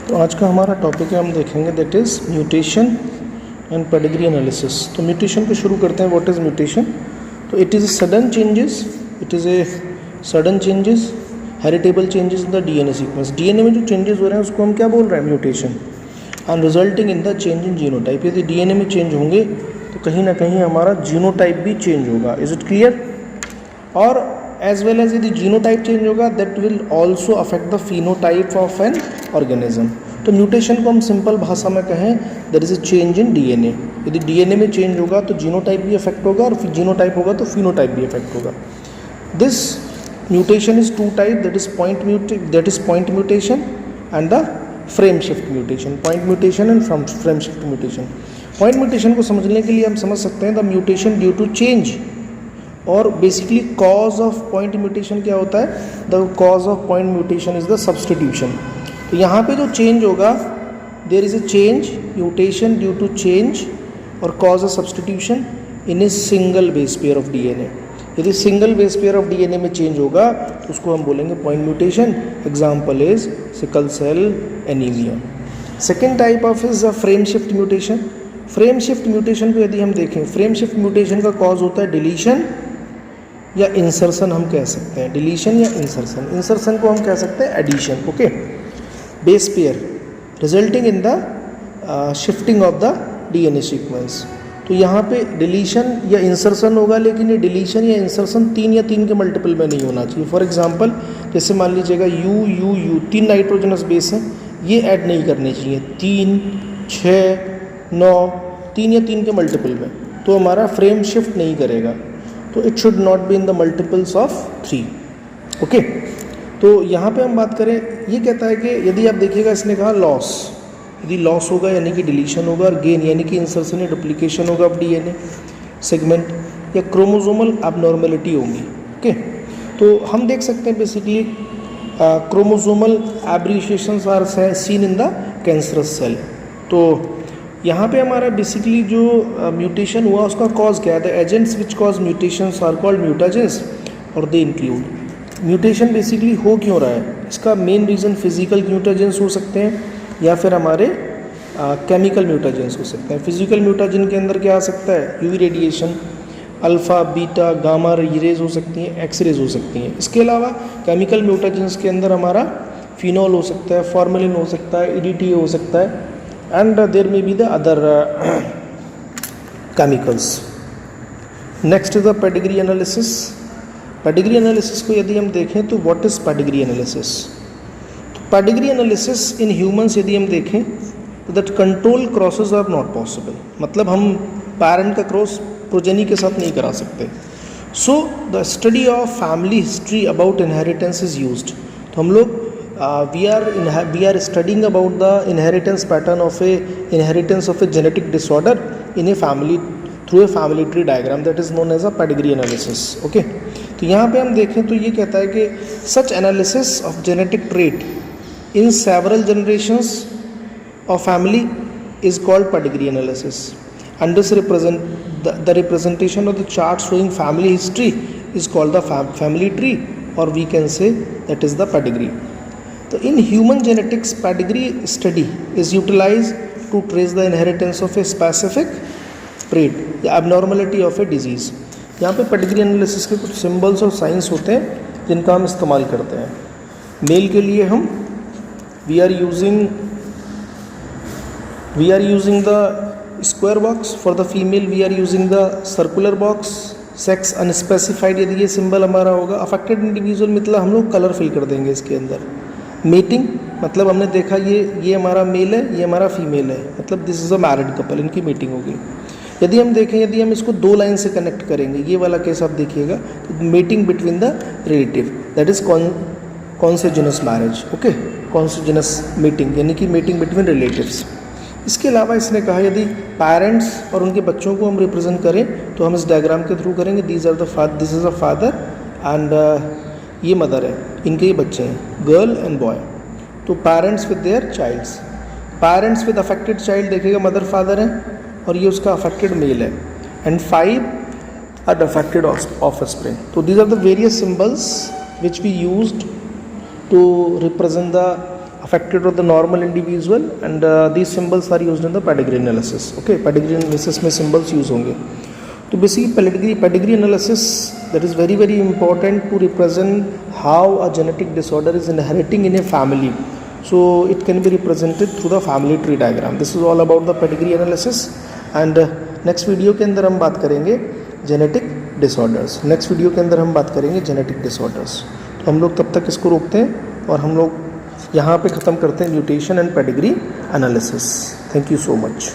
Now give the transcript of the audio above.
तो आज का हमारा टॉपिक है, हम देखेंगे that is mutation and pedigree analysis. तो म्यूटेशन को शुरू करते हैं। What is mutation? तो it is sudden changes heritable changes in the DNA sequence. DNA में जो चेंजेस हो रहे हैं उसको हम क्या बोल रहे हैं? Mutation. And resulting in the change in genotype. यदि डीएनए में चेंज होंगे तो कहीं ना कहीं हमारा जीनोटाइप भी चेंज होगा। Is it clear? और एज वेल एज यदि जीनोटाइप चेंज होगा that will also affect the phenotype of an organism. तो म्यूटेशन को हम सिंपल भाषा में कहें that is a change in DNA. यदि डीएनए में चेंज होगा तो जीनोटाइप भी अफेक्ट होगा, और जीनोटाइप होगा तो फिनोटाइप भी अफेक्ट होगा। This mutation is two type, that is point mutation and the frame shift mutation. Point mutation and frame shift mutation. Point mutation को समझने के लिए हम समझ सकते हैं the mutation due to change, और basically cause of point mutation क्या होता है? The cause of point mutation is the substitution. तो यहाँ पे जो चेंज होगा, there is a change, mutation due to change और cause of substitution in a single base pair of DNA. यदि single base pair of DNA में change होगा तो उसको हम बोलेंगे point mutation. Example is sickle cell anaemia. Second type of is a frame shift mutation. Frame shift mutation को यदि हम देखें, फ्रेम शिफ्ट म्यूटेशन का कॉज होता है डिलीशन या इंसर्शन। हम कह सकते हैं डिलीशन या इंसर्शन। इंसर्शन को हम कह सकते हैं addition. Okay, base pair resulting in the shifting of the DNA sequence. तो यहाँ पे डिलीशन या इंसर्शन होगा, लेकिन ये डिलीशन या इंसर्शन 3 या 3 के मल्टीपल में नहीं होना चाहिए। फॉर एग्जांपल जैसे मान लीजिएगा यू 3 नाइट्रोजनस बेस हैं, ये ऐड नहीं करने चाहिए 3, 6, 9, 3 या 3 के मल्टीपल में, तो हमारा फ्रेम शिफ्ट नहीं करेगा। तो it should not be in the multiples of 3। Okay, तो यहाँ पे हम बात करें, ये कहता है कि यदि आप देखिएगा इसने कहा लॉस, यदि लॉस होगा यानी कि डिलीशन होगा, और गेन यानी कि इंसर्शन या डुप्लीकेशन होगा ऑफ डीएनए सेगमेंट, या क्रोमोसोमल एबनॉर्मेलिटी होंगी। ओके, तो हम देख सकते हैं basically chromosomal aberrations are seen in the cancerous cell. तो यहाँ पे हमारा बेसिकली जो म्यूटेशन हुआ उसका कॉज क्या है? The agents which cause mutations are called mutagens, और दे इंक्लूड। म्यूटेशन बेसिकली हो क्यों रहा है? इसका मेन रीज़न फिजिकल म्यूटाजेंस हो सकते हैं या फिर हमारे केमिकल म्यूटाजेंस हो सकते हैं। फिजिकल म्यूटाजेन के अंदर क्या आ सकता है? UV radiation, alpha, beta, gamma rays हो सकती हैं, एक्स रेज हो सकती हैं। इसके अलावा केमिकल म्यूटाजेंस के अंदर हमारा फिनॉल हो सकता है, फॉर्मेलिन हो सकता है, ईडीटी हो सकता है, and there may be the other chemicals. Next is the pedigree analysis. Pedigree analysis को यदि हम देखें तो what is pedigree analysis? तो pedigree analysis in humans यदि हम देखें तो that control crosses are not possible. मतलब हम parent का क्रॉस प्रोजेनी के साथ नहीं करा सकते। So the study of family history about inheritance is used. तो हम लोग we are studying about the inheritance pattern of a genetic disorder in a family through a family tree diagram, that is known as a pedigree analysis. Okay, तो यहाँ पे हम देखें तो ये कहता है कि such analysis of genetic trait in several generations of family is called pedigree analysis, and this the representation of the chart showing family history is called the family tree, or we can say that is the pedigree. So in human genetics, pedigree study is utilized to trace the inheritance of a specific trait या abnormality of a disease. यहाँ पे pedigree analysis के कुछ symbols और signs होते हैं जिनका हम इस्तेमाल करते हैं। मेल के लिए हम we are using the square box, for the female we are using the circular box. Sex unspecified यदि ये सिंबल हमारा होगा। अफेक्टेड इंडिविजुअल मतलब हम लोग कलर फिल कर देंगे इसके अंदर। मीटिंग मतलब हमने देखा ये हमारा मेल है, ये हमारा फीमेल है, मतलब this is a married couple, इनकी मीटिंग होगी। यदि हम देखें, यदि हम इसको 2 लाइन से कनेक्ट करेंगे, ये वाला केस आप देखिएगा, तो meeting between the relative, that is consanguineous marriage. Okay, consanguineous meeting यानी कि मीटिंग बिटवीन रिलेटिव्स। इसके अलावा इसने कहा यदि पेरेंट्स और उनके बच्चों को हम रिप्रेजेंट करें तो हम इस डायग्राम के थ्रू करेंगे। This is a father and ये मदर है, इनके ये बच्चे हैं, गर्ल एंड बॉय। तो parents with their childs, parents with affected child देखिएगा मदर फादर है, और ये उसका अफेक्टेड मेल है, एंड 5 आर अफेक्टेड ऑफस्प्रिंग। तो these are the various symbols which we used to represent the affected or the normal individual, and these symbols are used in the pedigree analysis. Okay, pedigree analysis में symbols use होंगे. तो basically pedigree analysis, that is very very important to represent how a genetic disorder is inheriting in a family. So it can be represented through the family tree diagram. This is all about the pedigree analysis. And next video के अंदर हम बात करेंगे genetic disorders. Next video के अंदर हम बात करेंगे जेनेटिक डिसऑर्डर्स. तो हम लोग तब तक इसको रोकते हैं और हम लोग यहाँ पे ख़त्म करते हैं mutation and pedigree analysis. Thank you so much.